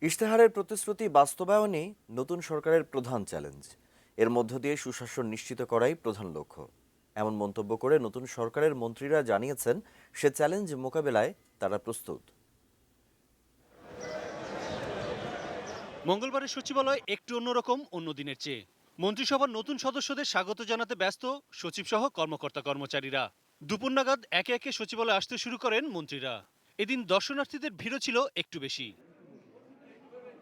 ইশতেহারের প্রতিশ্রুতি বাস্তবায়নই নতুন সরকারের প্রধান চ্যালেঞ্জ। এর মধ্য দিয়ে সুশাসন নিশ্চিত করাই প্রধান লক্ষ্য। এমন মন্তব্য করে নতুন সরকারের মন্ত্রীরা জানিয়েছেন সে চ্যালেঞ্জ মোকাবেলায় তারা প্রস্তুত। মঙ্গলবারের সচিবালয় একটু অন্যরকম, অন্য দিনের চেয়ে। মন্ত্রিসভার নতুন সদস্যদের স্বাগত জানাতে ব্যস্ত সচিব সহ কর্মকর্তা কর্মচারীরা। দুপুর নাগাদ একে একে সচিবালয়ে আসতে শুরু করেন মন্ত্রীরা। এদিন দর্শনার্থীদের ভিড়ও ছিল একটু বেশি।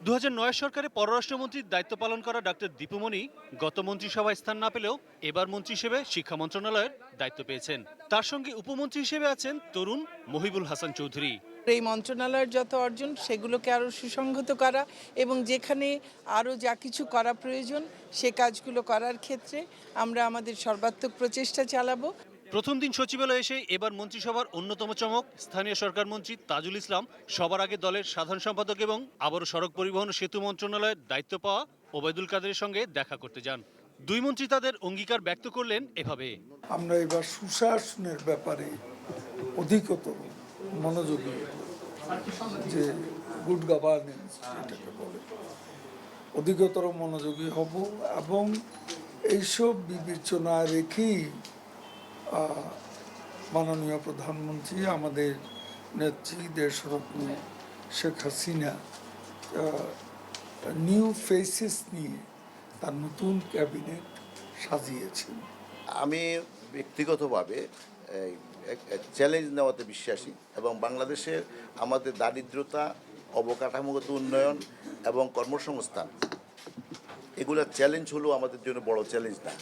2009 সরকারে পররাষ্ট্রমন্ত্রীর দায়িত্ব পালন করা ডক্টর দীপুমণি গত মন্ত্রিসভায় স্থান না পেলেও এবার মন্ত্রী হিসেবে শিক্ষা মন্ত্রণালয়ের দায়িত্ব পেয়েছেন। তার সঙ্গে উপমন্ত্রী হিসেবে আছেন তরুণ মহিবুল হাসান চৌধুরী। এই মন্ত্রণালয়ের যত অর্জন সেগুলোকে আরও সুসংহত করা এবং যেখানে আরও যা কিছু করা প্রয়োজন সে কাজগুলো করার ক্ষেত্রে আমরা আমাদের সর্বাত্মক প্রচেষ্টা চালাবো। প্রথম দিন সচিবালয়ে এসে এবার মন্ত্রিসভার অন্যতম চমক স্থানীয় সরকার মন্ত্রী তাজুল ইসলাম। সবার আগে দলের সাধারণ সম্পাদক এবং আবারও সড়ক পরিবহন ও সেতু মন্ত্রণালয়ের দায়িত্ব পাওয়া ওবায়দুল কাদেরের সঙ্গে দেখা করতে যান। দুই মন্ত্রী তাদের অঙ্গীকার ব্যক্ত করলেন এভাবে। আমরা এবার সুশাসনের ব্যাপারে অধিকতর মনোযোগী হব, যে গুড গভর্নেন্স এটাকে বলে, অধিকতর মনোযোগী হব এবং এইসব বিবেচনা রেখেই মাননীয় প্রধানমন্ত্রী আমাদের নেত্রী দেশরত্ন শেখ হাসিনা নিউ ফেসেস নিয়ে তার নতুন ক্যাবিনেট সাজিয়েছেন। আমি ব্যক্তিগতভাবে চ্যালেঞ্জ নেওয়াতে বিশ্বাসী এবং বাংলাদেশের আমাদের দারিদ্রতা, অবকাঠামোগত উন্নয়ন এবং কর্মসংস্থান, এগুলোর চ্যালেঞ্জ হলো আমাদের জন্য বড় চ্যালেঞ্জ না।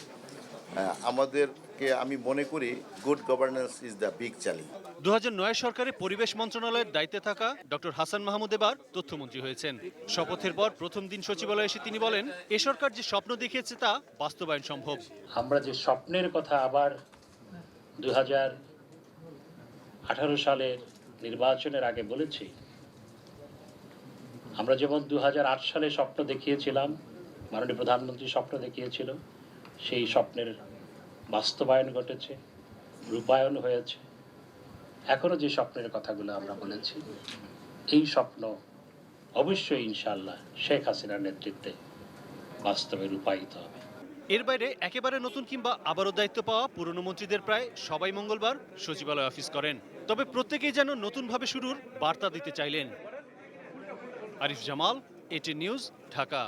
আমাদেরকে আমি মনে করি good governance is the big challenge. 2009 সরকারে পরিবেশ মন্ত্রণালয়ের দায়িত্বে থাকা ডক্টর হাসান মাহমুদ এবার তথ্যমন্ত্রী হয়েছেন। শপথের পর প্রথম দিন সচিবালয়ে এসে তিনি বলেন, এ সরকার যে স্বপ্ন দেখিয়েছে তা বাস্তবায়ন সম্ভব। আমরা যে স্বপ্নের কথা আবার 2018 সালের নির্বাচনের আগে বলেছি, আমরা যেমন 2008 সালে স্বপ্ন দেখিয়েছিলাম, মাননীয় প্রধানমন্ত্রী স্বপ্ন দেখিয়েছিল, সেই স্বপ্নের বাস্তবায়ন ঘটেছে, রূপায়ণ হয়েছে। এখনো যে স্বপ্নের কথাগুলো আমরা বলেছি, এই স্বপ্ন অবশ্যই ইনশাআল্লাহ শেখ হাসিনার নেতৃত্বে বাস্তবে রূপায়িত হবে। এর বাইরে একেবারে নতুন কিংবা আবারও দায়িত্ব পাওয়া পুরনো মন্ত্রীদের প্রায় সবাই মঙ্গলবার সচিবালয় অফিস করেন। তবে প্রত্যেকেই যেন নতুনভাবে শুরুর বার্তা দিতে চাইলেন। আরিফ জামাল, এটি নিউজ, ঢাকা।